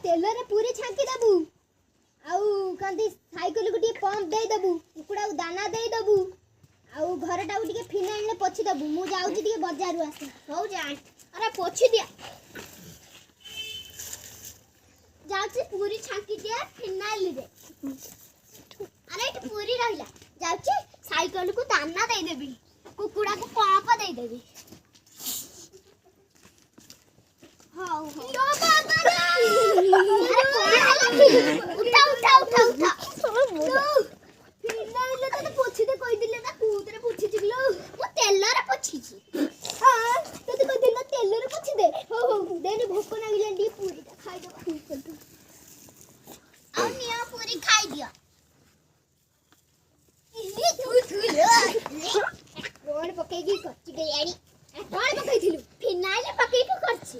तेल रे पूरी छांकी दबु आउ कंदी साइकिल को पंप दे दबु कुकुड़ा को दाना दे दबु आउ घर टा टिके फिनाइल ने पोछि दबु मु जाउची टिके बाजार रु आसे हो जा अरे पोछि दिया जाउची पूरी छांकी दिया फिनाइल रे अरे एट पूरी रहिला जाउची साइकिल को दाना दे देबी कुकुड़ा को पंप दे देबी हां यो बाबा उठा उठा उठा उठा फिनाइल तो पोछि दे कहि दिले ना कूतरे पोछि दिलो मो तेल रे पोछि छी हां तो कहि दिले तेल रे पोछि दे हो हो देनी भूख लागिले डी पूरी खाइ दो आ निया पूरी खाइ दियो कौन पकेगी कच्ची गयाड़ी कौन पकैथिलु फिनाइल पकै के करछि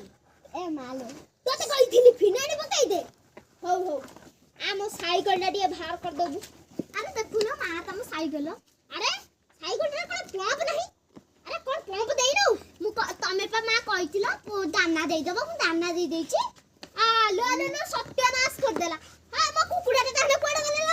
ए मालो तो ते कहिथिलि फिनाइल पकै दे हो हो आमो साइकिल टा बाहर कर दबु अरे देखु ना मां तम साइकिल अरे साइकिल रे कोन पंप नहीं अरे कोन पंप देई न मु तमे पा मां कहिथिलो दाना देई देबो मु दाना देई देछि आ लो लो लो सत्यानाश कर देला हां मो कुकुडा रे दाना कोड गले